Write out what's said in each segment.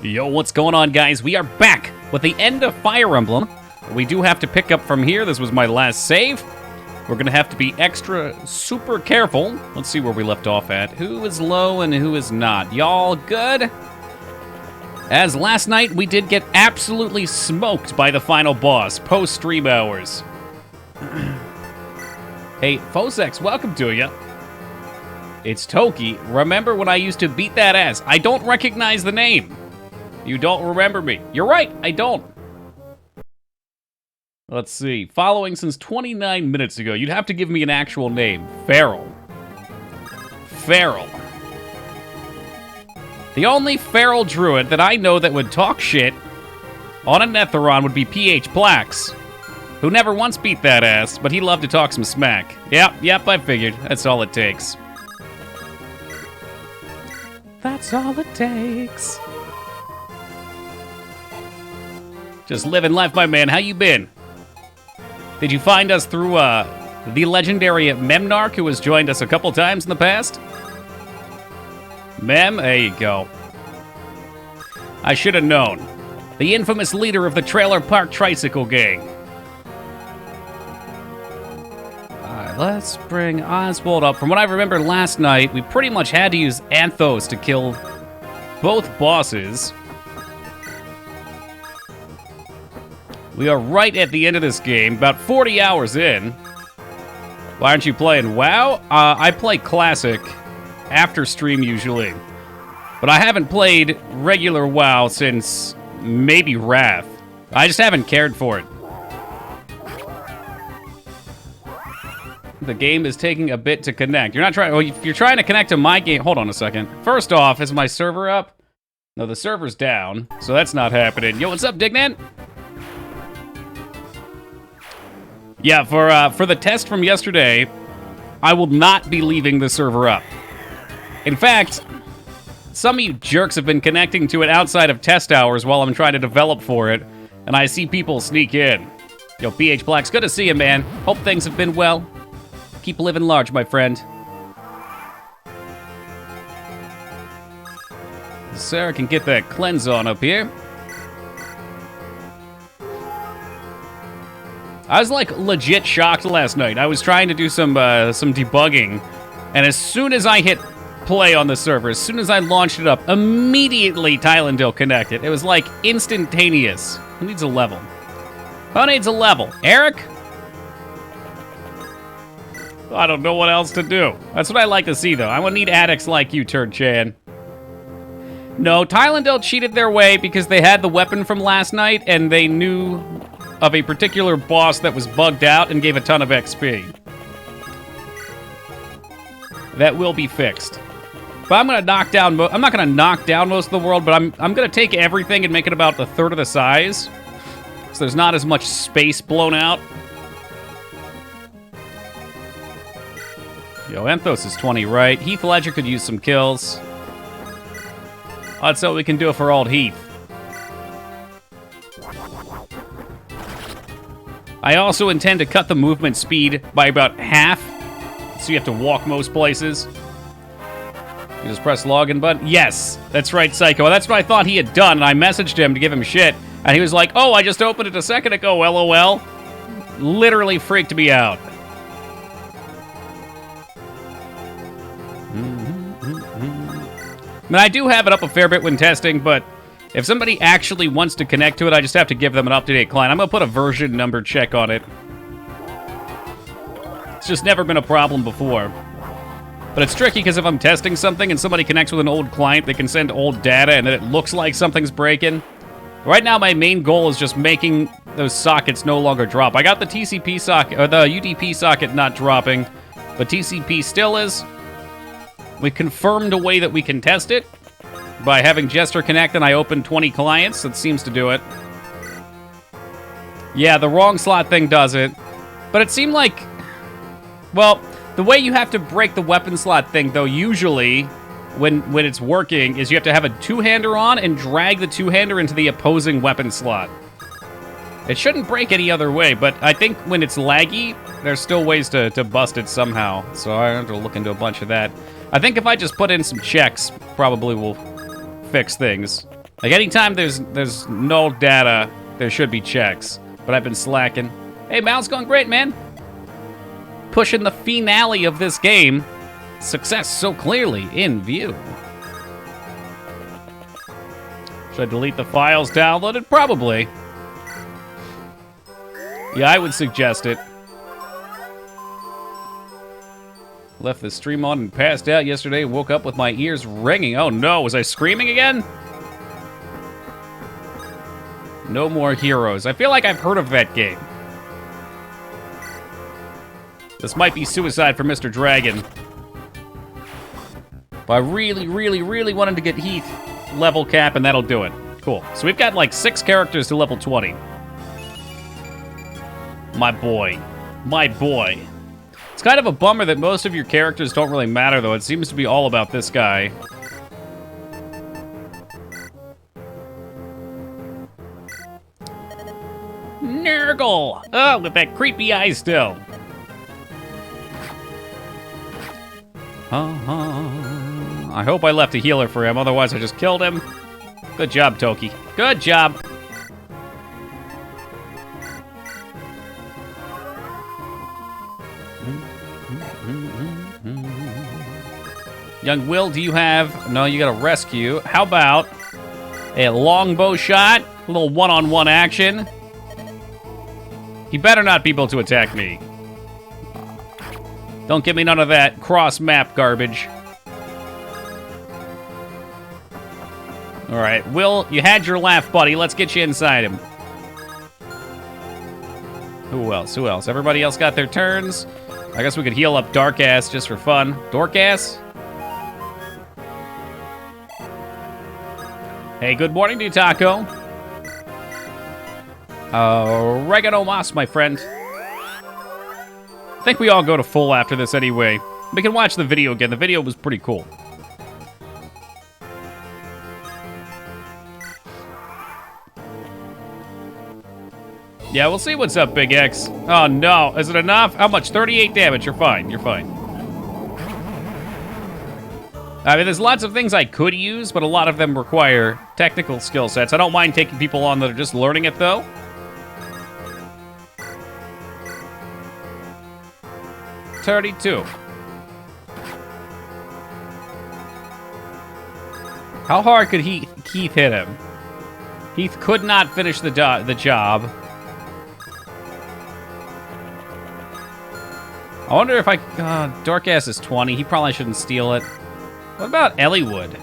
Yo, what's going on, guys? We are back with the end of Fire Emblem. We do have to pick up from here. This was my last save. We're going to have to be extra super careful. Let's see where we left off at. Who is low and who is not? Y'all good? As last night, we did get absolutely smoked by the final boss, post-stream hours. Hey, Fosex, welcome to you. It's Toki. Remember when I used to beat that ass? I don't recognize the name. You don't remember me. You're right, I don't. Let's see. Following since 29 minutes ago. You'd have to give me an actual name. Feral. Feral. The only feral druid that I know that would talk shit on a Netheron would be PH Plax, who never once beat that ass, but he loved to talk some smack. Yep, I figured. That's all it takes. That's all it takes. Just living life, my man. How you been? Did you find us through, the legendary Memnarch, who has joined us a couple times in the past? Mem? There you go. I should have known. The infamous leader of the Trailer Park Tricycle Gang. Alright, let's bring Oswald up. From what I remember last night, we pretty much had to use Anthos to kill both bosses. We are right at the end of this game, about 40 hours in. Why aren't you playing WoW? I play Classic after stream usually. But I haven't played regular WoW since maybe Wrath. I just haven't cared for it. The game is taking a bit to connect. You're not trying. Well, if you're trying to connect to my game, hold on a second. First off, is my server up? No, the server's down, so that's not happening. Yo, what's up, Dignan? Yeah, for the test from yesterday, I will not be leaving the server up. In fact, some of you jerks have been connecting to it outside of test hours while I'm trying to develop for it, and I see people sneak in. Yo, PH Black's good to see you, man. Hope things have been well. Keep living large, my friend. Sarah can get that cleanse on up here. I was, like, legit shocked last night. I was trying to do some debugging, and as soon as I hit play on the server, as soon as I launched it up, immediately Tylendale connected. It was, like, instantaneous. Who needs a level? Who needs a level? Eric? I don't know what else to do. That's what I like to see, though. I would need addicts like you, Turd-chan. No, Tylendale cheated their way because they had the weapon from last night, and they knew of a particular boss that was bugged out and gave a ton of XP. That will be fixed. But I'm gonna knock down. I'm not gonna knock down most of the world, but I'm gonna take everything and make it about a third of the size, so there's not as much space blown out. Yo, Anthos is 20, right? Heath Ledger could use some kills. That's what we can do for old Heath. I also intend to cut the movement speed by about half, so you have to walk most places. You just press login button. Yes, that's right, Psycho. That's what I thought he had done, and I messaged him to give him shit, and he was like, oh, I just opened it a second ago, LOL. Literally freaked me out. I mean, I do have it up a fair bit when testing, but if somebody actually wants to connect to it, I just have to give them an up-to-date client. I'm going to put a version number check on it. It's just never been a problem before. But it's tricky because if I'm testing something and somebody connects with an old client, they can send old data and then it looks like something's breaking. Right now, my main goal is just making those sockets no longer drop. I got the TCP socket, or the UDP socket not dropping, but TCP still is. We confirmed a way that we can test it by having Jester connect, and I opened 20 clients. That seems to do it. Yeah, the wrong slot thing does it. But it seemed like... Well, the way you have to break the weapon slot thing, though, usually, when it's working, is you have to have a two-hander on and drag the two-hander into the opposing weapon slot. It shouldn't break any other way, but I think when it's laggy, there's still ways to bust it somehow. So I have to look into a bunch of that. I think if I just put in some checks, probably will fix things. Like, anytime there's no data, there should be checks. But I've been slacking. Hey, Mal's going great, man. Pushing the finale of this game. Success so clearly in view. Should I delete the files downloaded? Probably. Yeah, I would suggest it. Left the stream on and passed out yesterday and woke up with my ears ringing. Oh no, was I screaming again? No More Heroes. I feel like I've heard of that game. This might be suicide for Mr. Dragon. But I really wanted to get Heath level cap, and that'll do it. Cool. So we've got like 6 characters to level 20. My boy. My boy. It's kind of a bummer that most of your characters don't really matter, though. It seems to be all about this guy. Nurgle! Oh, with that creepy eye still. I hope I left a healer for him, otherwise I just killed him. Good job, Toki. Good job. Young Will, do you have... No, you got a rescue. How about a longbow shot? A little one-on-one action. He better not be able to attack me. Don't give me none of that cross-map garbage. All right, Will, you had your laugh, buddy. Let's get you inside him. Who else? Who else? Everybody else got their turns. I guess we could heal up Darkass just for fun. Dorkass? Hey, good morning to you, Taco. Oregano Moss, my friend. I think we all go to full after this anyway. We can watch the video again. The video was pretty cool. Yeah, we'll see what's up, Big X. Oh, no. Is it enough? How much? 38 damage. You're fine. You're fine. I mean, there's lots of things I could use, but a lot of them require technical skill sets. I don't mind taking people on that are just learning it, though. $32. How hard could Heath hit him? Heath could not finish the job. I wonder if I... Darkass is 20. He probably shouldn't steal it. What about Elliewood?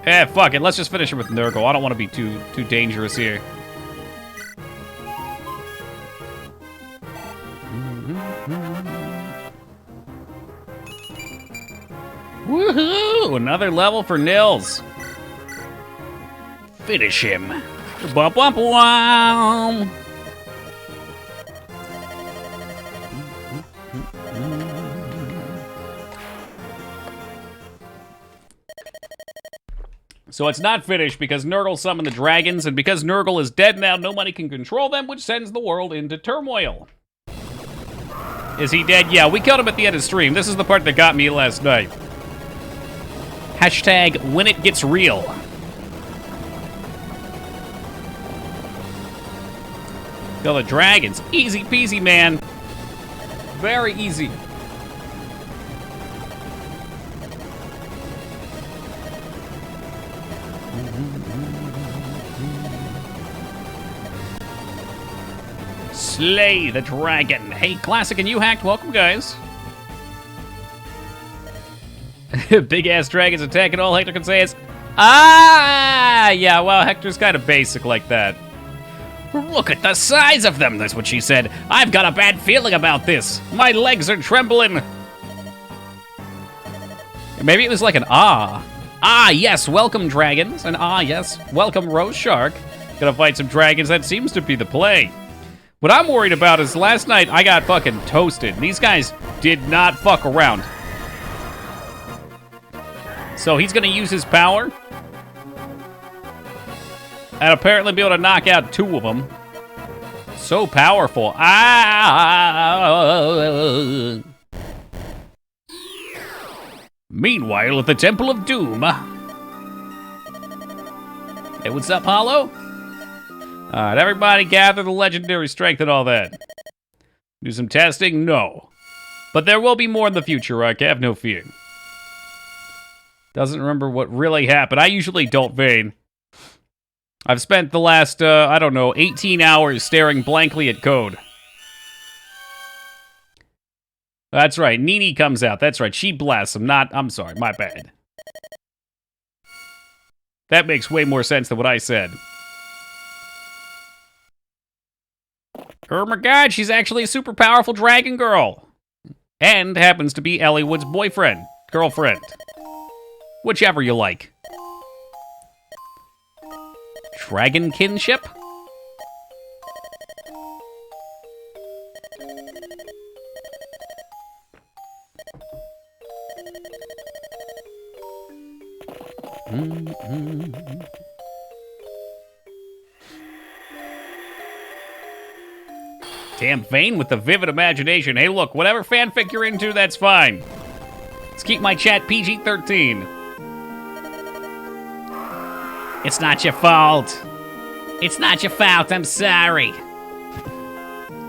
Eh, fuck it. Let's just finish it with Nurgle. I don't want to be too dangerous here. Woohoo! Another level for Nils. Finish him. Bum, bum, bum. So it's not finished because Nurgle summoned the dragons, and because Nurgle is dead now, nobody can control them, which sends the world into turmoil. Is he dead? Yeah, we killed him at the end of stream. This is the part that got me last night. Hashtag when it gets real. Kill the dragons. Easy peasy, man. Very easy. Slay the dragon. Hey, Classic and you hacked. Welcome, guys. Big-ass dragons attacking all Hector can say is, ah! Yeah, well, Hector's kind of basic like that. Look at the size of them, that's what she said. I've got a bad feeling about this. My legs are trembling. Maybe it was like an ah. Ah, yes, welcome, dragons. And ah, yes, welcome, Rose Shark. Gonna fight some dragons, that seems to be the play. What I'm worried about is last night I got fucking toasted. These guys did not fuck around. So he's gonna use his power. And apparently be able to knock out 2 of them. So powerful. Ah! Meanwhile, at the Temple of Doom. Hey, what's up, Hollow? Alright, everybody gather the legendary strength and all that. Do some testing? No. But there will be more in the future, Rock. Have no fear. Doesn't remember what really happened. I usually don't, Vane. I've spent the last, 18 hours staring blankly at code. That's right, Nini comes out. That's right, she blasts him, I'm sorry, my bad. That makes way more sense than what I said. Oh my god, she's actually a super powerful dragon girl. And happens to be Elliewood's boyfriend, girlfriend. Whichever you like. Dragon kinship? Damn, Vane with the vivid imagination. Hey, look, whatever fanfic you're into, that's fine. Let's keep my chat PG-13. It's not your fault. It's not your fault, I'm sorry.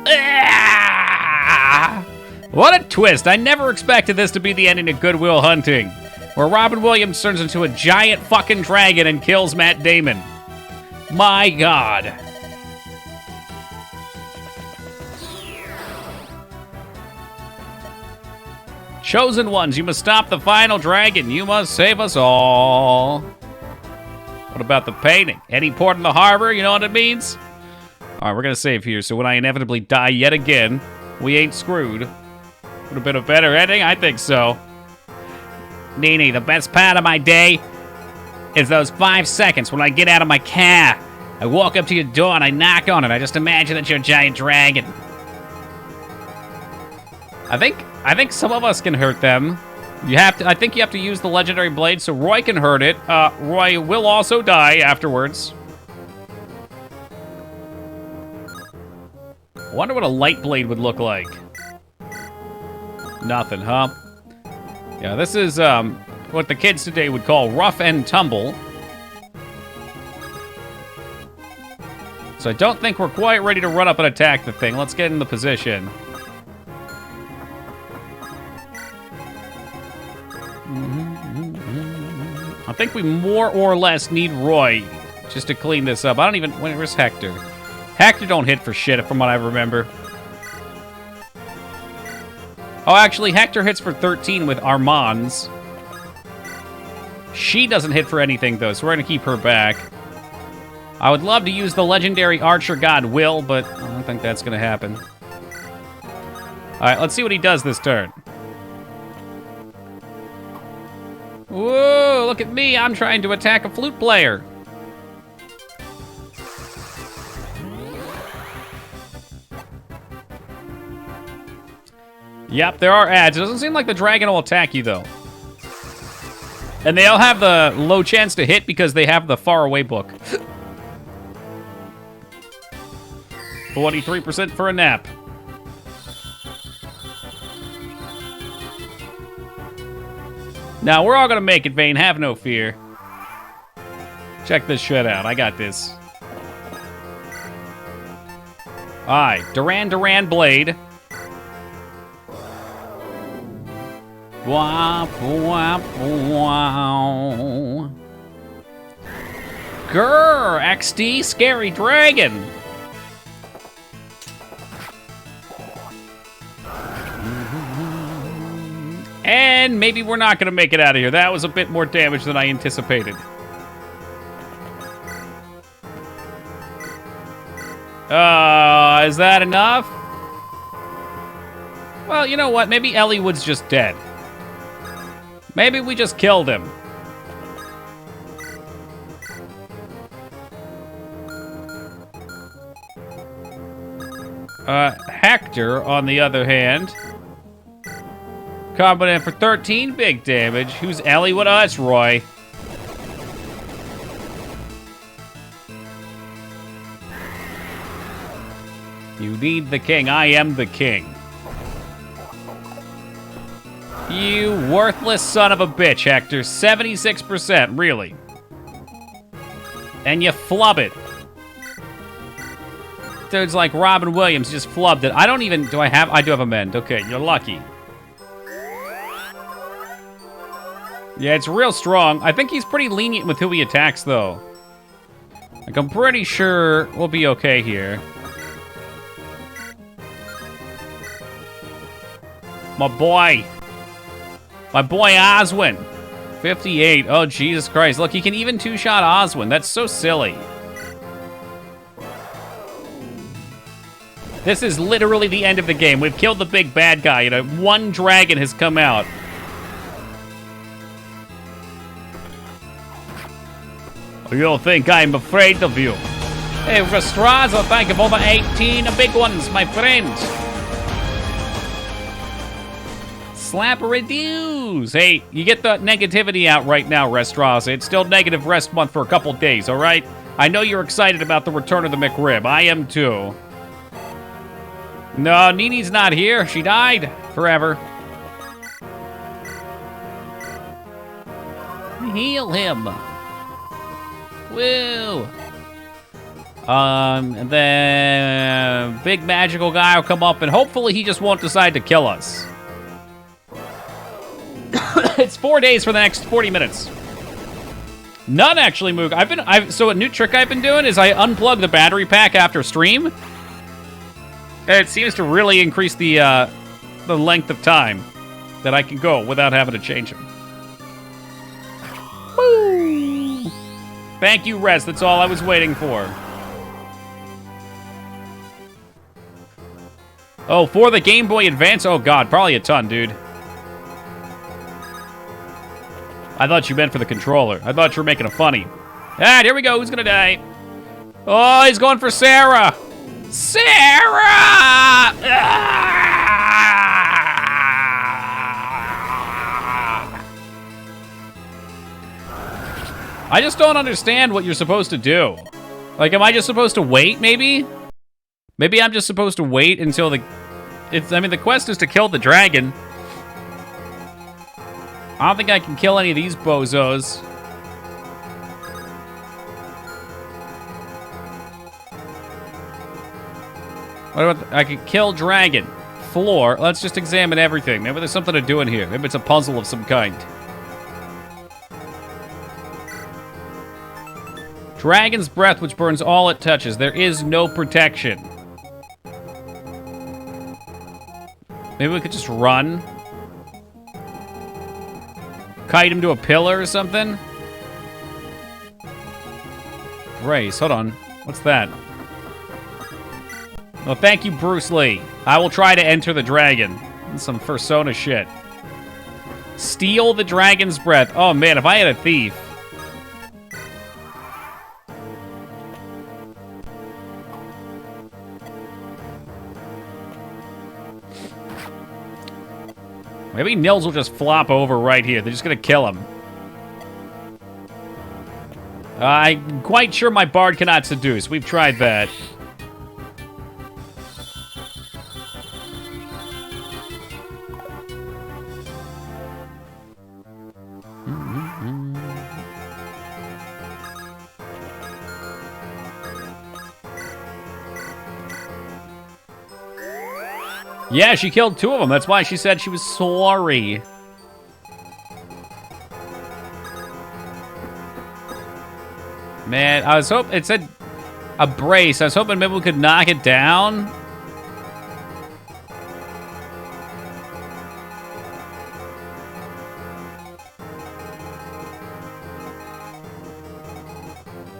Ah! What a twist. I never expected this to be the ending of Good Will Hunting, where Robin Williams turns into a giant fucking dragon and kills Matt Damon. My god. Chosen ones, you must stop the final dragon. You must save us all. What about the painting? Any port in the harbor, you know what it means? Alright, we're gonna save here, so when I inevitably die yet again, we ain't screwed. Would have been a better ending? I think so. Nini, the best part of my day is those 5 seconds when I get out of my car. I walk up to your door and I knock on it. I just imagine that you're a giant dragon. I think some of us can hurt them. I think you have to use the legendary blade so Roy can hurt it. Roy will also die afterwards. I wonder what a light blade would look like. Nothing, huh? Yeah, this is what the kids today would call rough and tumble. So I don't think we're quite ready to run up and attack the thing. Let's get in the position. I think we more or less need Roy just to clean this up. I don't even... Where's Hector? Hector don't hit for shit, from what I remember. Oh, actually, Hector hits for 13 with Armand's. She doesn't hit for anything, though, so we're going to keep her back. I would love to use the legendary archer god Will, but I don't think that's going to happen. All right, let's see what he does this turn. Whoa, look at me. I'm trying to attack a flute player. Yep, there are ads. It doesn't seem like the dragon will attack you, though. And they all have the low chance to hit because they have the far away book. 23% for a nap. Now, we're all gonna make it, Vane. Have no fear. Check this shit out. I got this. Alright, Duran Blade. Womp, womp, wow. Grrr, XD, scary dragon. And maybe we're not going to make it out of here. That was a bit more damage than I anticipated. Is that enough? Well, you know what? Maybe Elliewood's just dead. Maybe we just killed him. Hector, on the other hand... Combat in for 13, big damage. Who's Elliewood? Oh, that's Roy. You need the king. I am the king. You worthless son of a bitch, Hector. 76%, really. And you flub it. Dudes like Robin Williams just flubbed it. I don't even... Do I have... I do have a mend. Okay, you're lucky. Yeah, it's real strong. I think he's pretty lenient with who he attacks, though. Like, I'm pretty sure we'll be okay here. My boy. My boy Oswin. 58. Oh, Jesus Christ. Look, he can even two-shot Oswin. That's so silly. This is literally the end of the game. We've killed the big bad guy. You know, one dragon has come out. You don't think I'm afraid of you? Hey, Restraza, thank you for the 18 big ones, my friend. Slap a reduce. Hey, you get the negativity out right now, Restraza. It's still negative rest month for a couple days, all right? I know you're excited about the return of the McRib. I am too. No, Nini's not here. She died forever. Heal him. Woo. And then big magical guy will come up and hopefully he just won't decide to kill us. It's 4 days for the next 40 minutes. None actually, Moog. So a new trick I've been doing is I unplug the battery pack after stream. And it seems to really increase the length of time that I can go without having to change them. Woo! Thank you, Rez. That's all I was waiting for. Oh, for the Game Boy Advance? Oh, God. Probably a ton, dude. I thought you meant for the controller. I thought you were making a funny. Ah, here we go. Who's gonna die? Oh, he's going for Sarah. Sarah! Ah! I just don't understand what you're supposed to do. Like, am I just supposed to wait, maybe? Maybe I'm just supposed to wait until the... I mean, the quest is to kill the dragon. I don't think I can kill any of these bozos. What about... I can kill dragon. Floor. Let's just examine everything. Maybe there's something to do in here. Maybe it's a puzzle of some kind. Dragon's breath, which burns all it touches. There is no protection. Maybe we could just run. Kite him to a pillar or something? Race, hold on. What's that? Oh, thank you, Bruce Lee. I will try to enter the dragon. That's some Persona shit. Steal the dragon's breath. Oh, man, if I had a thief. Maybe Nils will just flop over right here. They're just gonna kill him. I'm quite sure my bard cannot seduce. We've tried that. Yeah, she killed 2 of them. That's why she said she was sorry. Man, I was hoping... It said a brace. I was hoping maybe we could knock it down.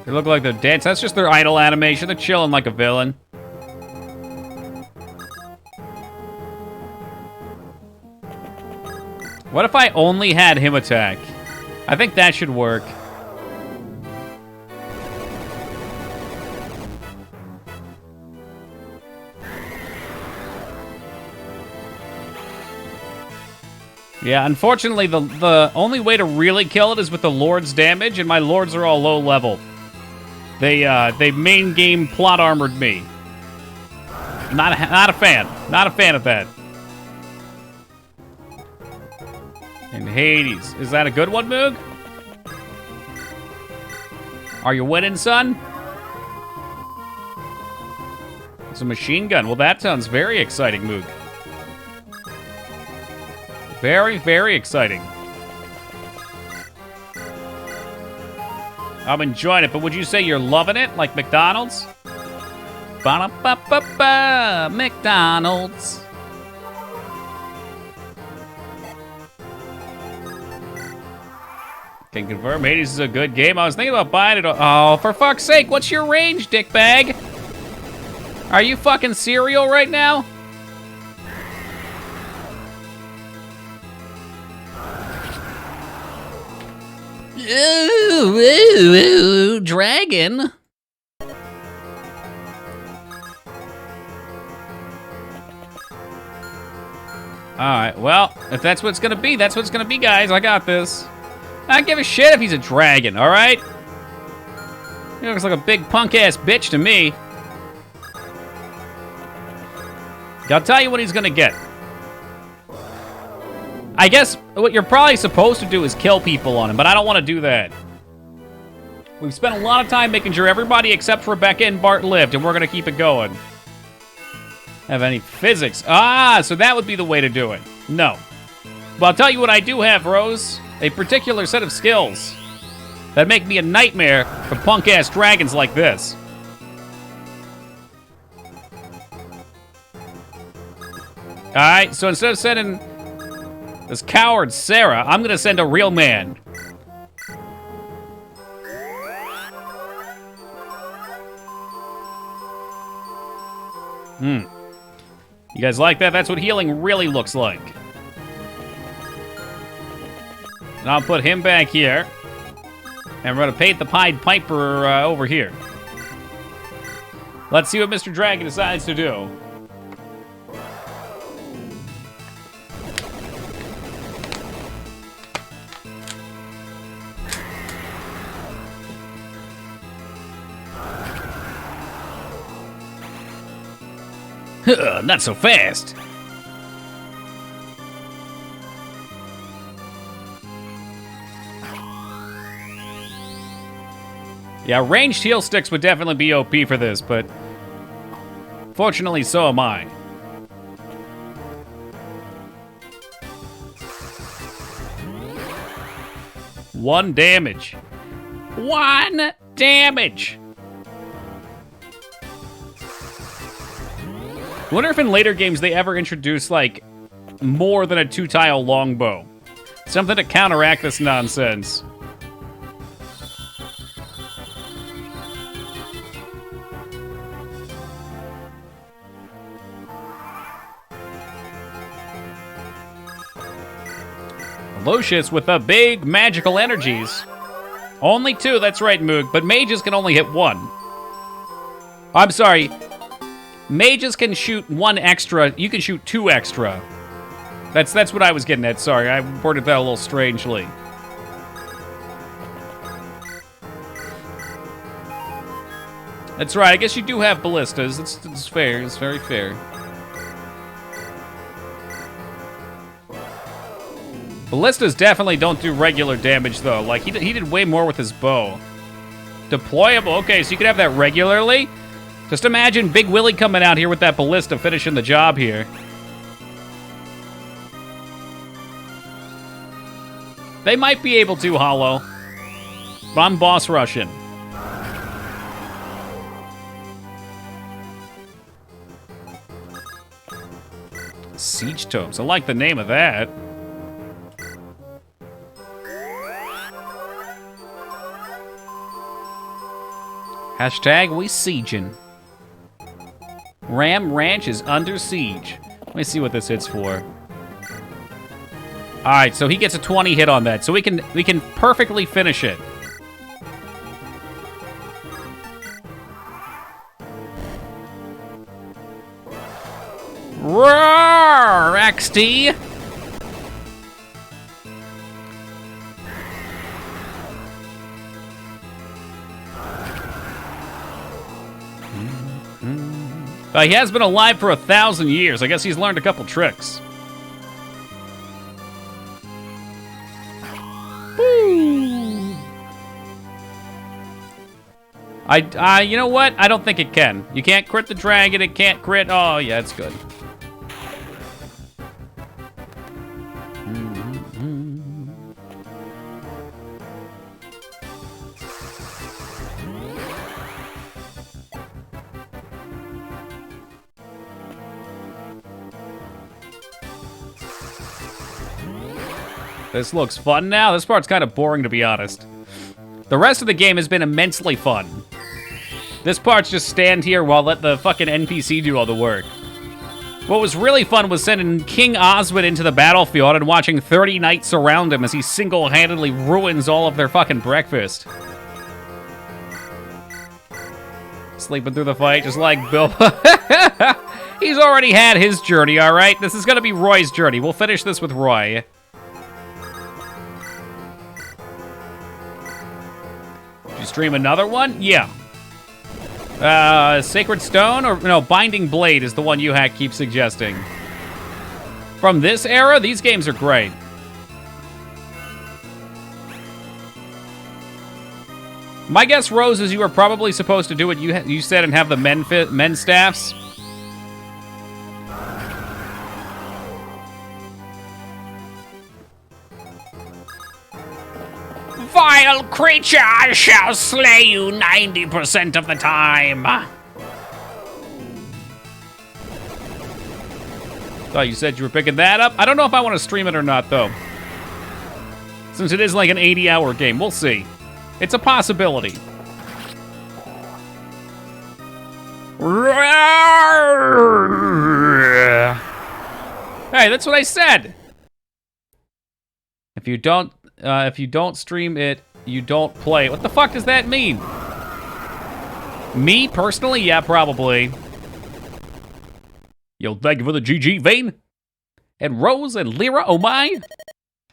They look like they're dead. That's just their idle animation. They're chilling like a villain. What if I only had him attack? I think that should work. Yeah, unfortunately, the only way to really kill it is with the Lord's damage, and my Lords are all low level. They main game plot armored me. Not a fan. Not a fan of that. And Hades. Is that a good one, Moog? Are you winning, son? It's a machine gun. Well, that sounds very exciting, Moog. Very, very exciting. I'm enjoying it, but would you say you're loving it, like McDonald's? Ba-da-ba-ba-ba, McDonald's. Can confirm Hades is a good game. I was thinking about buying it. Oh, for fuck's sake, what's your range, dickbag? Are you fucking cereal right now? Ooh, ooh, ooh, dragon. Alright, well, if that's what it's gonna be, that's what it's gonna be, guys. I got this. I don't give a shit if he's a dragon, alright? He looks like a big punk-ass bitch to me. I'll tell you what he's gonna get. I guess what you're probably supposed to do is kill people on him, but I don't want to do that. We've spent a lot of time making sure everybody except Rebecca and Bart lived, and we're gonna keep it going. Have any physics? Ah, so that would be the way to do it. No. But I'll tell you what I do have, Rose. A particular set of skills that make me a nightmare for punk-ass dragons like this. Alright, so instead of sending this coward Sarah, I'm gonna send a real man. You guys like that? That's what healing really looks like. And I'll put him back here. And we're gonna paint the Pied Piper over here. Let's see what Mr. Dragon decides to do. Not so fast. Yeah, ranged heal sticks would definitely be OP for this, but fortunately, so am I. One damage. One damage. I wonder if in later games they ever introduce, like, more than a 2-tile longbow. Something to counteract this nonsense. Lucius with the big magical energies. Only 2, that's right, Moog, but mages can only hit 1. I'm sorry. Mages can shoot 1 extra. You can shoot 2 extra. That's what I was getting at. Sorry, I worded that a little strangely. That's right. I guess you do have ballistas. It's fair. It's very fair. Ballistas definitely don't do regular damage, though. Like, he did way more with his bow. Deployable. Okay, so you can have that regularly. Just imagine Big Willie coming out here with that ballista finishing the job here. They might be able to, Hollow. But I'm boss rushing. Siege Tomes. I like the name of that. Hashtag we sieging. Ram Ranch is under siege. Let me see what this hits for. All right, so he gets a 20 hit on that, so we can perfectly finish it. Roar, XT. He has been alive for 1,000 years. I guess he's learned a couple tricks. You know what? I don't think it can. You can't crit the dragon. It can't crit. Oh, yeah, it's good. This looks fun now. This part's kind of boring, to be honest. The rest of the game has been immensely fun. This part's just stand here while let the fucking NPC do all the work. What was really fun was sending King Osmond into the battlefield and watching 30 knights surround him as he single-handedly ruins all of their fucking breakfast. Sleeping through the fight just like Bilbo. He's already had his journey, alright? This is gonna be Roy's journey. We'll finish this with Roy. Did you stream another one? Yeah. Sacred Stone? Or, no, Binding Blade is the one you keep suggesting. From this era, these games are great. My guess, Rose, is you were probably supposed to do what you said and have the men staffs. Vile creature, I shall slay you 90% of the time. Thought you said you were picking that up. I don't know if I want to stream it or not, though. Since it is like an 80-hour game. We'll see. It's a possibility. Hey, that's what I said. If you don't stream it, you don't play. What the fuck does that mean? Me, personally? Yeah, probably. Yo, thank you for the GG, Vane. And Rose and Lyra, oh my.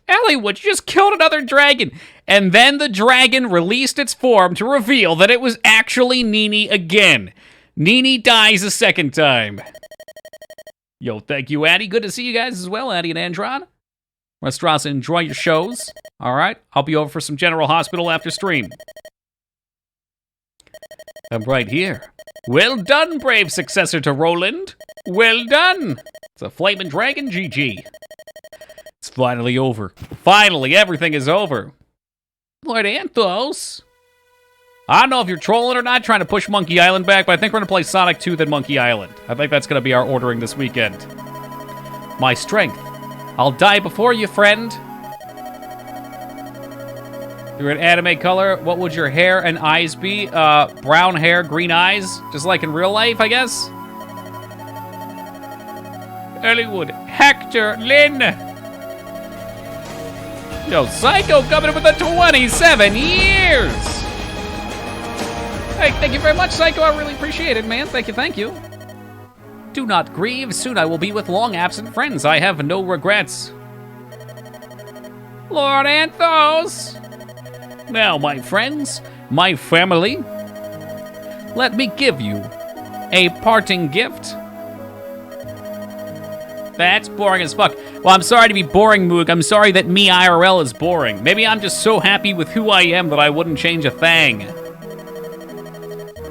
Hollywood just killed another dragon. And then the dragon released its form to reveal that it was actually Nini again. Nini dies a second time. Yo, thank you, Addy. Good to see you guys as well, Addy and Andron. Restaurants, enjoy your shows. All right, I'll be over for some General Hospital after stream. I'm right here. Well done, brave successor to Roland. Well done. It's a flaming dragon, GG. It's finally over. Finally, everything is over. Lord Anthos. I don't know if you're trolling or not, trying to push Monkey Island back, but I think we're going to play Sonic 2 then Monkey Island. I think that's going to be our ordering this weekend. My strength. I'll die before you, friend. You're an anime color. What would your hair and eyes be? Brown hair, green eyes, just like in real life, I guess. Hollywood, Hector, Lynn. Yo, Psycho coming in with the 27 years. Hey, thank you very much, Psycho. I really appreciate it, man. Thank you, thank you. Do not grieve. Soon I will be with long-absent friends. I have no regrets. Lord Anthos. Now, my friends, my family, let me give you a parting gift. That's boring as fuck. Well, I'm sorry to be boring, Moog. I'm sorry that me IRL is boring. Maybe I'm just so happy with who I am that I wouldn't change a thing.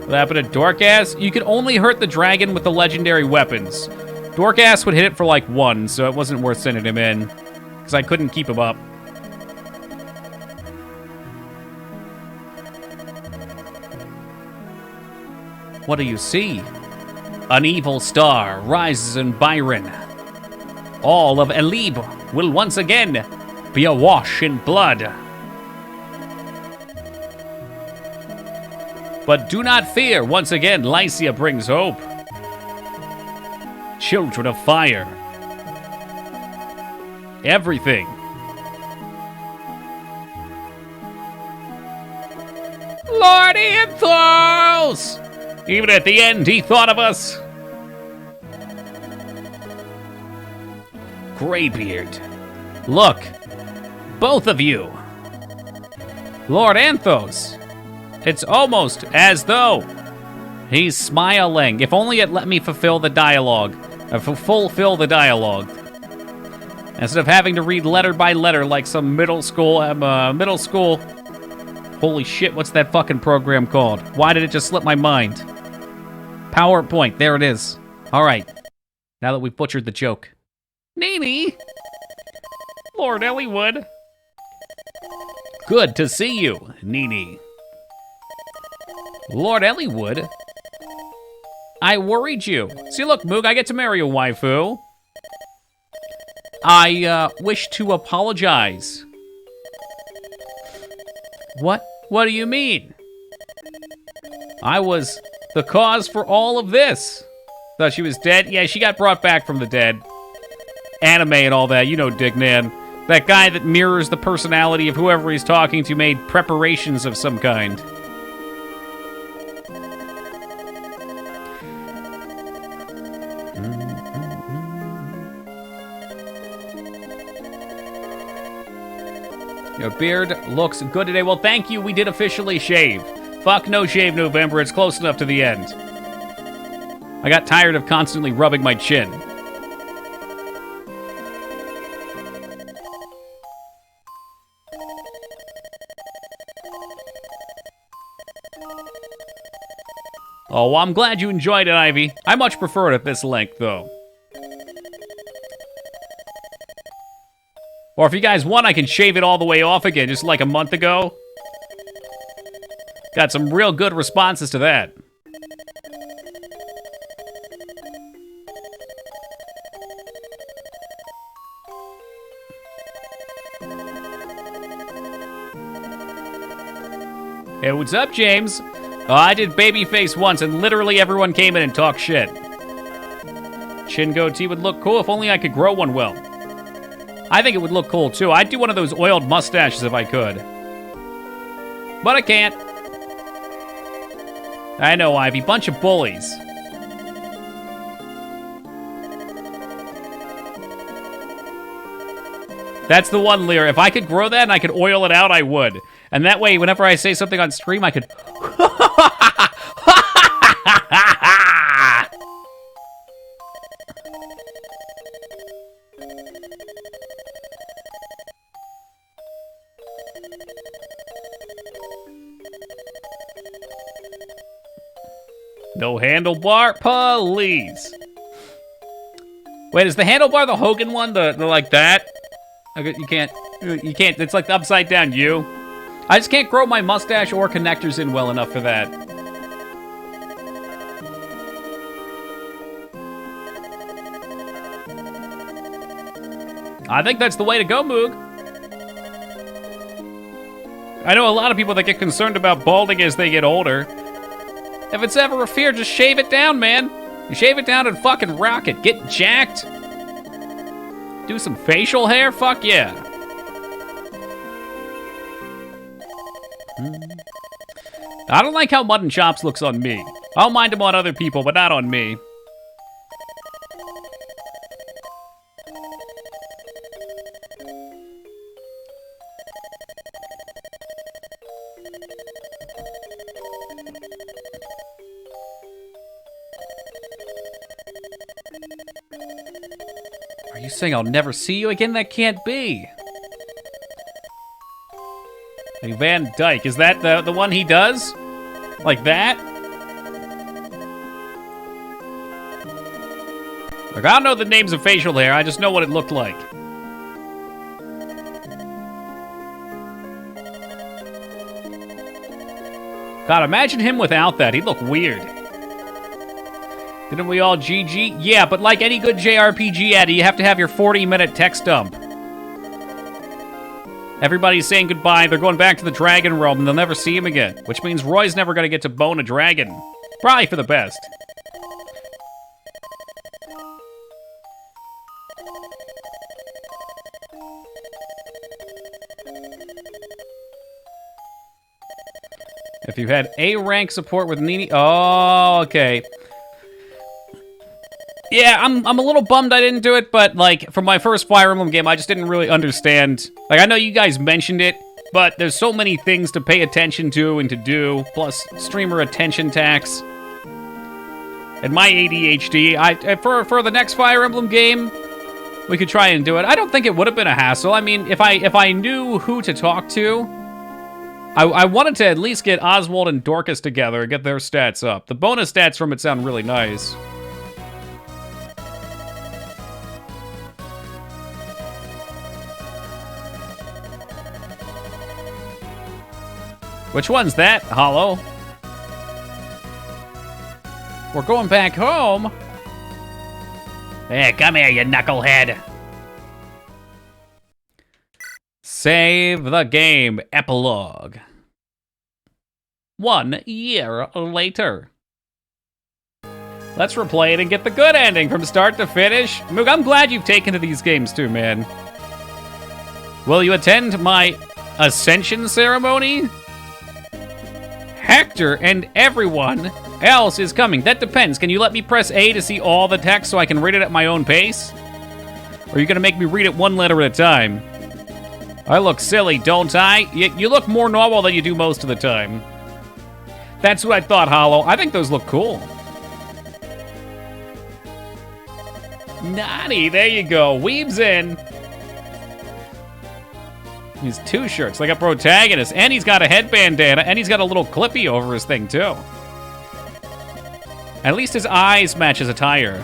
What happened to Dorkass? You could only hurt the dragon with the legendary weapons. Dorkass would hit it for like 1, so it wasn't worth sending him in. Because I couldn't keep him up. What do you see? An evil star rises in Byron. All of Elib will once again be awash in blood. But do not fear, once again, Lycia brings hope. Children of fire. Everything. Lord Anthos! Even at the end, he thought of us. Greybeard. Look, both of you. Lord Anthos. It's almost as though he's smiling. If only it let me fulfill the dialogue. Fulfill the dialogue. Instead of having to read letter by letter like some middle school Holy shit, what's that fucking program called? Why did it just slip my mind? PowerPoint, there it is. Alright, now that we've butchered the joke. Nene! Lord Elliewood. Good to see you, Nene. Lord Elliewood? I worried you. See, look, Moog, I get to marry a waifu. I, wish to apologize. What? What do you mean? I was the cause for all of this. Thought she was dead? Yeah, she got brought back from the dead. Anime and all that, you know, Dignan. That guy that mirrors the personality of whoever he's talking to made preparations of some kind. Your beard looks good today. Well, thank you. We did officially shave. Fuck no shave November. It's close enough to the end. I got tired of constantly rubbing my chin. Oh, well, I'm glad you enjoyed it, Ivy. I much prefer it at this length, though. Or if you guys want, I can shave it all the way off again, just like a month ago. Got some real good responses to that. Hey, what's up, James? I did babyface once, and literally everyone came in and talked shit. Chin goatee would look cool if only I could grow one well. I think it would look cool, too. I'd do one of those oiled mustaches if I could. But I can't. I know, Ivy. Bunch of bullies. That's the one, Lear. If I could grow that and I could oil it out, I would. And that way, whenever I say something on stream, I could... No handlebar, please. Wait, is the handlebar the Hogan one? The like that? You can't, it's like the upside down U. I just can't grow my mustache or connectors in well enough for that. I think that's the way to go, Moog. I know a lot of people that get concerned about balding as they get older. If it's ever a fear, just shave it down, man. You shave it down and fucking rock it. Get jacked. Do some facial hair? Fuck yeah. I don't like how Mutton Chops looks on me. I'll mind him on other people, but not on me. Are you saying I'll never see you again? That can't be. Hey, Van Dyke, is that the one he does? Like that? Look, I don't know the names of facial hair, I just know what it looked like. God, imagine him without that. He'd look weird. Didn't we all GG? Yeah, but like any good JRPG Eddie, you have to have your 40-minute text dump. Everybody's saying goodbye, they're going back to the dragon realm, and they'll never see him again. Which means Roy's never gonna get to bone a dragon. Probably for the best. If you had A-rank support with Nini... Oh, okay. Yeah, I'm a little bummed I didn't do it, but, like, for my first Fire Emblem game, I just didn't really understand. Like, I know you guys mentioned it, but there's so many things to pay attention to and to do, plus streamer attention tax. And my ADHD, for the next Fire Emblem game, we could try and do it. I don't think it would have been a hassle. I mean, if I knew who to talk to, I wanted to at least get Oswald and Dorcas together and get their stats up. The bonus stats from it sound really nice. Which one's that, Hollow? We're going back home. Hey, come here, you knucklehead. Save the game. Epilogue. 1 year later. Let's replay it and get the good ending from start to finish. Moog, I'm glad you've taken to these games too, man. Will you attend my ascension ceremony? Hector and everyone else is coming. That depends. Can you let me press A to see all the text so I can read it at my own pace? Or are you going to make me read it one letter at a time? I look silly, don't I? You look more normal than you do most of the time. That's what I thought, Hollow. I think those look cool. Naughty, there you go. Weeb's in. He's 2 shirts, like a protagonist. And he's got a head bandana, and he's got a little clippy over his thing, too. At least his eyes match his attire.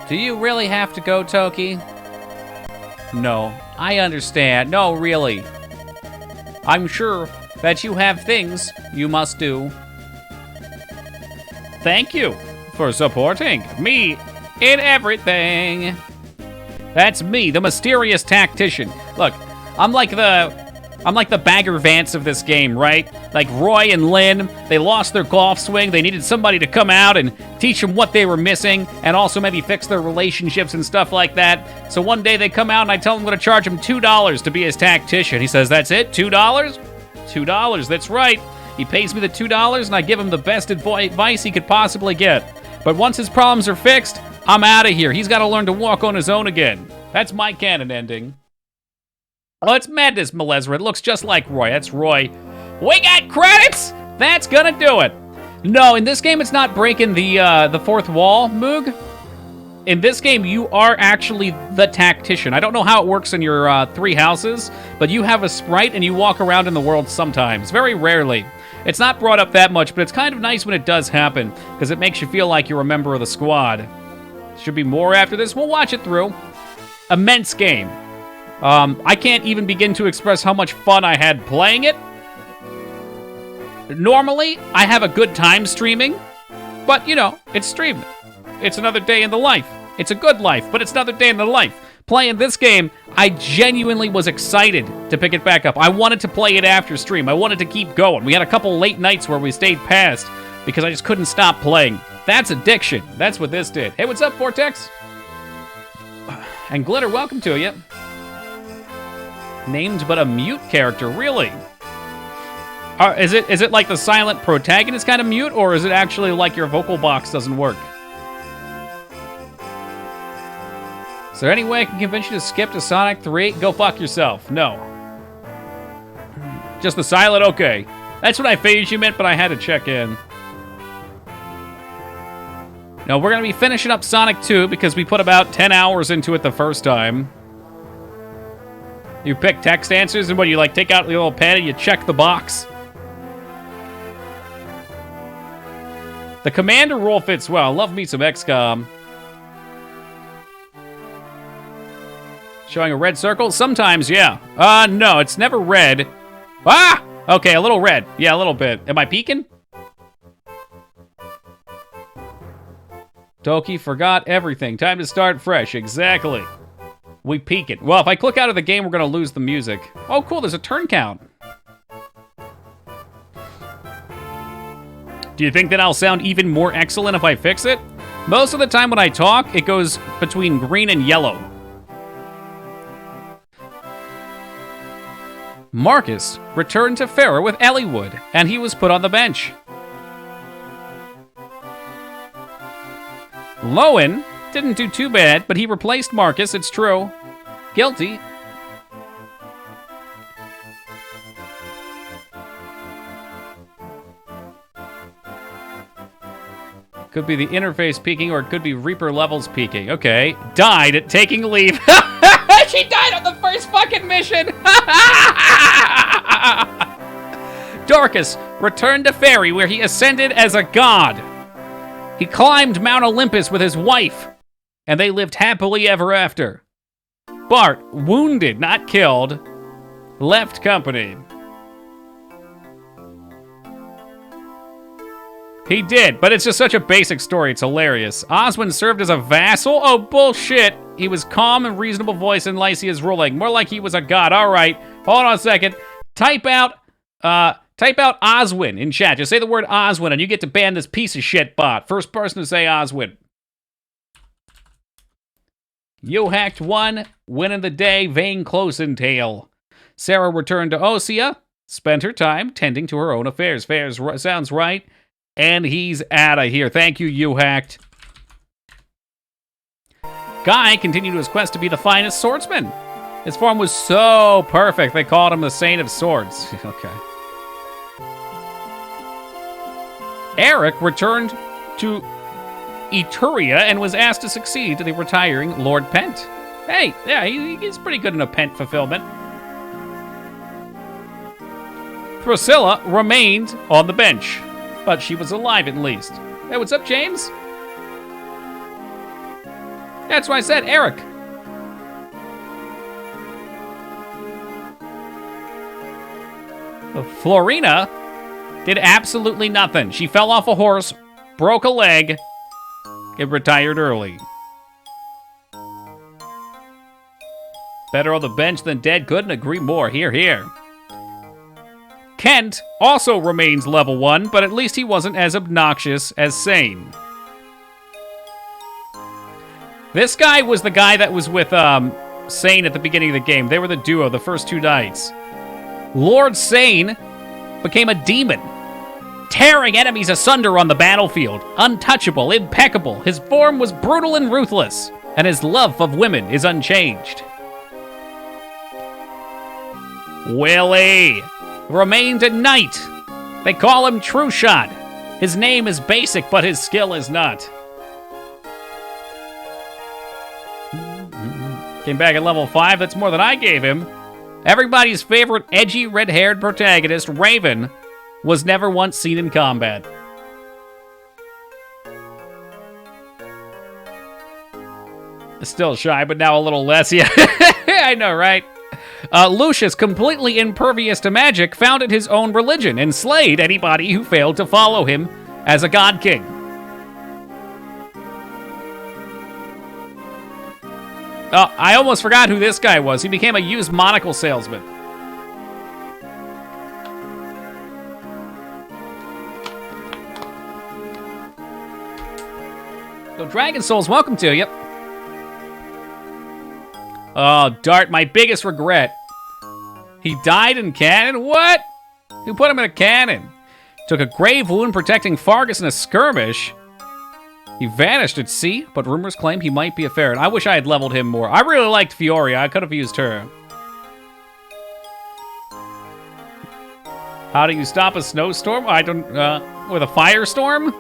Do you really have to go, Toki? No, I understand. No, really. I'm sure that you have things you must do. Thank you for supporting me in everything. That's me, the mysterious tactician. Look, I'm like the Bagger Vance of this game, right? Like Roy and Lynn, they lost their golf swing. They needed somebody to come out and teach them what they were missing and also maybe fix their relationships and stuff like that. So one day they come out and I tell them I'm going to charge him $2 to be his tactician. He says, that's it? $2? $2, that's right. He pays me the $2 and I give him the best advice he could possibly get. But once his problems are fixed, I'm out of here. He's got to learn to walk on his own again. That's my canon ending. Oh, it's Madness, Malezra. It looks just like Roy. That's Roy. We got credits! That's gonna do it. No, in this game, it's not breaking the fourth wall, Moog. In this game, you are actually the tactician. I don't know how it works in your 3 houses, but you have a sprite and you walk around in the world sometimes. Very rarely. It's not brought up that much, but it's kind of nice when it does happen, because it makes you feel like you're a member of the squad. Should be more after this. We'll watch it through. Immense game. I can't even begin to express how much fun I had playing it. Normally, I have a good time streaming, but, you know, it's streamed. It's another day in the life. It's a good life, but it's another day in the life. Playing this game, I genuinely was excited to pick it back up. I wanted to play it after stream. I wanted to keep going. We had a couple late nights where we stayed past because I just couldn't stop playing. That's addiction. That's what this did. Hey, what's up, Vortex? And Glitter, welcome to you. Named but a mute character, really? Is it like the silent protagonist kind of mute, or is it actually like your vocal box doesn't work? Is there any way I can convince you to skip to Sonic 3? Go fuck yourself. No. Just the silent? Okay. That's what I figured you meant, but I had to check in. No, we're going to be finishing up Sonic 2 because we put about 10 hours into it the first time. You pick text answers, and what, you like take out the little pen and you check the box? The commander role fits well. Love me some XCOM. Showing a red circle? Sometimes, yeah. No, it's never red. Ah! Okay, a little red. Yeah, a little bit. Am I peeking? Toki forgot everything. Time to start fresh. Exactly. We peek it. Well, if I click out of the game, we're going to lose the music. Oh, cool. There's a turn count. Do you think that I'll sound even more excellent if I fix it? Most of the time when I talk, it goes between green and yellow. Marcus returned to Farah with Elliewood, and he was put on the bench. Lowen didn't do too bad, but he replaced Marcus, it's true. Guilty. Could be the interface peaking, or it could be Reaper levels peaking. Okay. Died at taking leave. She died on the first fucking mission! Dorcas returned to Fairy, where he ascended as a god. He climbed Mount Olympus with his wife, and they lived happily ever after. Bart, wounded, not killed, left company. He did, but it's just such a basic story, it's hilarious. Oswin served as a vassal? Oh, bullshit. He was calm and reasonable voice in Lycia's ruling. More like he was a god. All right, hold on a second. Type out Oswin in chat. Just say the word Oswin and you get to ban this piece of shit bot. First person to say Oswin. You hacked one, winning the day, vain close in tail. Sarah returned to Osea, spent her time tending to her own affairs. Sounds right. And he's out of here. Thank you, you hacked. Guy continued his quest to be the finest swordsman. His form was so perfect, they called him the Saint of Swords. Okay. Eric returned to Eturia and was asked to succeed to the retiring Lord Pent. Hey, yeah, he's pretty good in a Pent fulfillment. Priscilla remained on the bench, but she was alive at least. Hey, what's up, James? That's why I said Eric. Florina did absolutely nothing. She fell off a horse, broke a leg, and retired early. Better on the bench than dead. Couldn't agree more. Here, here. Kent also remains level 1, but at least he wasn't as obnoxious as Sane. This guy was the guy that was with Sane at the beginning of the game. They were the duo the first 2 nights. Lord Sane became a demon, tearing enemies asunder on the battlefield. Untouchable, impeccable. His form was brutal and ruthless, and his love of women is unchanged. Willie remained a knight. They call him True Shot. His name is basic, but his skill is not. Came back at level 5. That's more than I gave him. Everybody's favorite edgy red-haired protagonist, Raven, was never once seen in combat. Still shy, but now a little less. Yeah, I know, right? Lucius, completely impervious to magic, founded his own religion and slayed anybody who failed to follow him as a god king. Oh, I almost forgot who this guy was. He became a used monocle salesman. So, Dragon Souls, welcome to you. Oh, Dart, my biggest regret. He died in cannon? What? Who put him in a cannon? Took a grave wound protecting Fargus in a skirmish. He vanished at sea, but rumors claim he might be a ferret. I wish I had leveled him more. I really liked Fioria. I could have used her. How do you stop a snowstorm? I don't, with a firestorm?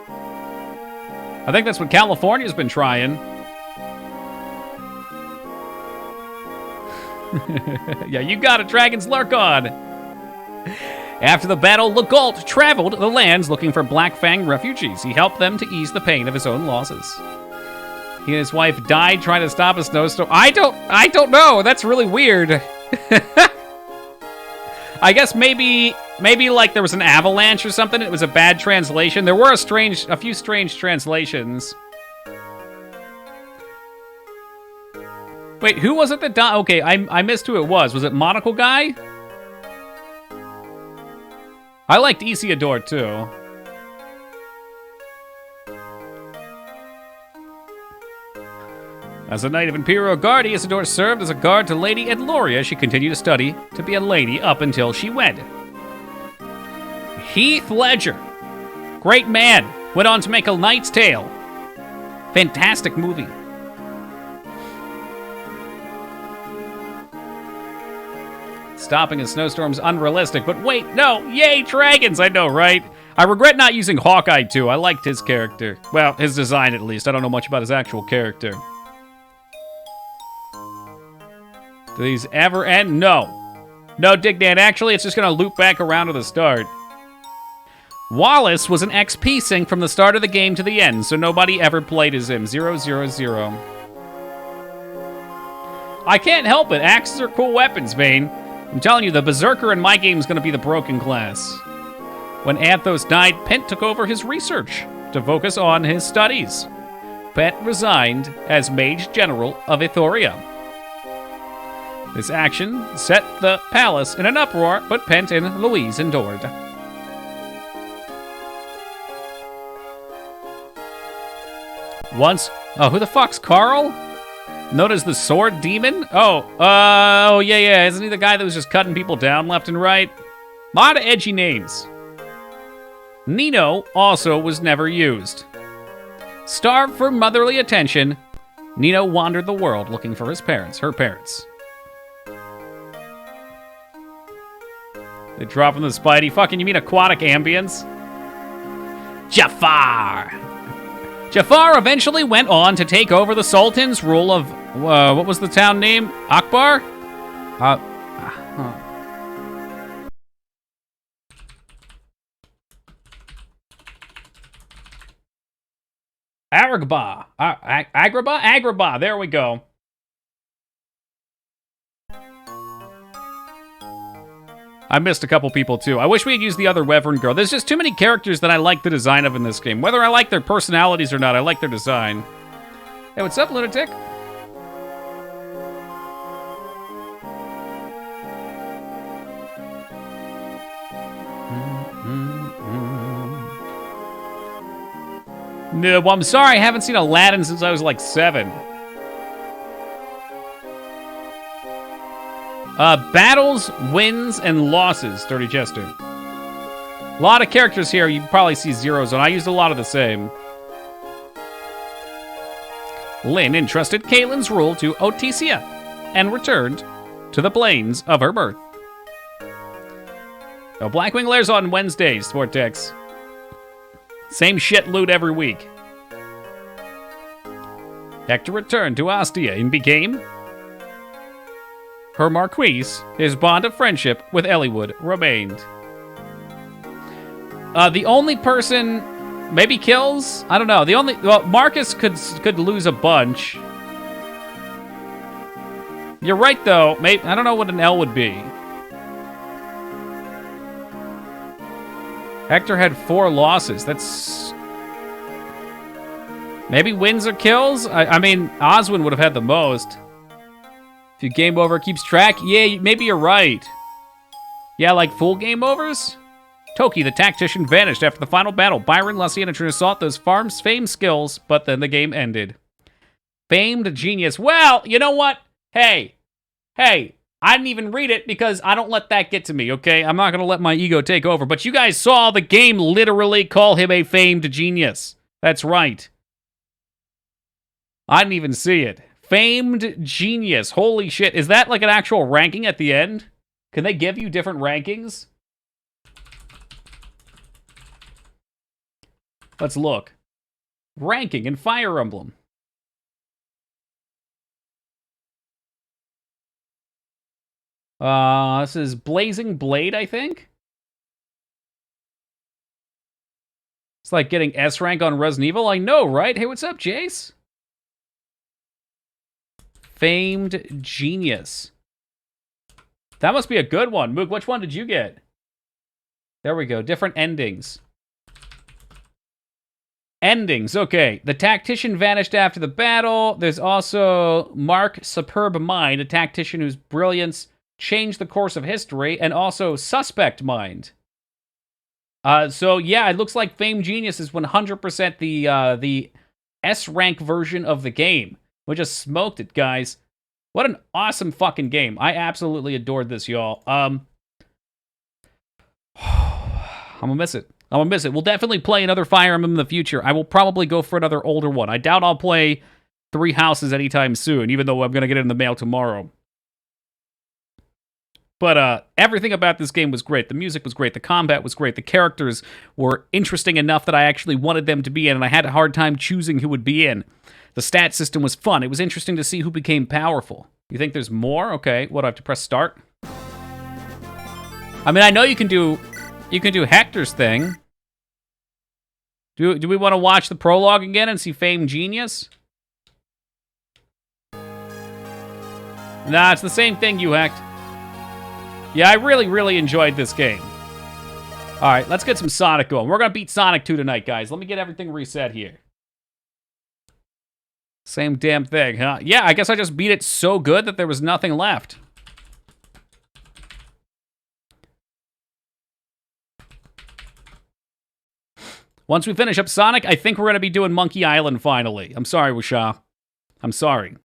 I think that's what California's been trying. Yeah, you got a Dragon's Lurk on. After the battle, Legault traveled the lands looking for Black Fang refugees. He helped them to ease the pain of his own losses. He and his wife died trying to stop a snowstorm. I don't know. That's really weird. I guess maybe like there was an avalanche or something. It was a bad translation. There were a few strange translations. Wait, who was it that died? Okay, I missed who it was. Was it Monocle Guy? I liked Isildur, too. As a knight of Imperial Guard, Isildur served as a guard to Lady Edloria. She continued to study to be a lady up until she wed. Heath Ledger. Great man. Went on to make A Knight's Tale. Fantastic movie. Stopping a snowstorm's unrealistic, but wait, no, yay, dragons, I know, right? I regret not using Hawkeye too. I liked his character. Well, his design at least. I don't know much about his actual character. Do these ever end? No. No, Dignan. Actually, it's just going to loop back around to the start. Wallace was an XP sync from the start of the game to the end, so nobody ever played as him. 0, 0, 0. I can't help it. Axes are cool weapons, Vane. I'm telling you, the Berserker in my game is going to be the broken class. When Anthos died, Pent took over his research to focus on his studies. Pent resigned as Mage General of Ithoria. This action set the palace in an uproar, but Pent and Louise endured. Once... Oh, who the fuck's Carl? Known as the Sword Demon? Oh, yeah. Isn't he the guy that was just cutting people down left and right? A lot of edgy names. Nino also was never used. Starved for motherly attention, Nino wandered the world looking for her parents. They drop from the Spidey. Fucking, you mean aquatic ambience? Jafar! Jafar eventually went on to take over the Sultan's rule of, what was the town name? Akbar? Agrabah. Agrabah, there we go. I missed a couple people, too. I wish we had used the other Wyvern girl. There's just too many characters that I like the design of in this game. Whether I like their personalities or not, I like their design. Hey, what's up, Lunatic? No, well, I'm sorry, I haven't seen Aladdin since I was like 7. Battles, wins, and losses, Dirty Chester. A lot of characters here you probably see zeros on. I used a lot of the same. Lynn entrusted Caitlin's rule to Otesia and returned to the plains of her birth. Oh, Blackwing Lair's on Wednesdays, Vortex. Same shit loot every week. Hector returned to Ostia and became her Marquise. His bond of friendship with Eliwood remained. The only person maybe kills? I don't know. Marcus could lose a bunch. You're right though. Maybe I don't know what an L would be. Hector had 4 losses. That's maybe wins or kills. I mean, Oswin would have had the most. If your game over keeps track, yeah, maybe you're right. Yeah, like full game overs? Toki, the tactician, vanished after the final battle. Byron, Lucian, and Trina sought those farm's famed skills, but then the game ended. Famed genius. Well, you know what? Hey, I didn't even read it because I don't let that get to me, okay? I'm not going to let my ego take over. But you guys saw the game literally call him a famed genius. That's right. I didn't even see it. Famed genius. Holy shit. Is that like an actual ranking at the end? Can they give you different rankings? Let's look. Ranking in Fire Emblem. This is Blazing Blade, I think? It's like getting S rank on Resident Evil. I know, right? Hey, what's up, Jace? Famed genius. That must be a good one. Mook, which one did you get? There we go. Different endings. Endings, okay. The tactician vanished after the battle. There's also Mark Superb Mind, a tactician whose brilliance changed the course of history, and also Suspect Mind. So yeah, it looks like Famed Genius is 100% the S-rank version of the game. We just smoked it, guys. What an awesome fucking game. I absolutely adored this, y'all. I'm gonna miss it. I'm gonna miss it. We'll definitely play another Fire Emblem in the future. I will probably go for another older one. I doubt I'll play Three Houses anytime soon, even though I'm gonna get it in the mail tomorrow. But everything about this game was great. The music was great. The combat was great. The characters were interesting enough that I actually wanted them to be in, and I had a hard time choosing who would be in. The stat system was fun. It was interesting to see who became powerful. You think there's more? Okay, what, do I have to press start? I mean, I know you can do Hector's thing. Do we want to watch the prologue again and see Fame Genius? Nah, it's the same thing, you Hect. Yeah, I really, really enjoyed this game. All right, let's get some Sonic going. We're going to beat Sonic 2 tonight, guys. Let me get everything reset here. Same damn thing, huh? Yeah, I guess I just beat it so good that there was nothing left. Once we finish up Sonic, I think we're going to be doing Monkey Island finally. I'm sorry, Wisha. I'm sorry.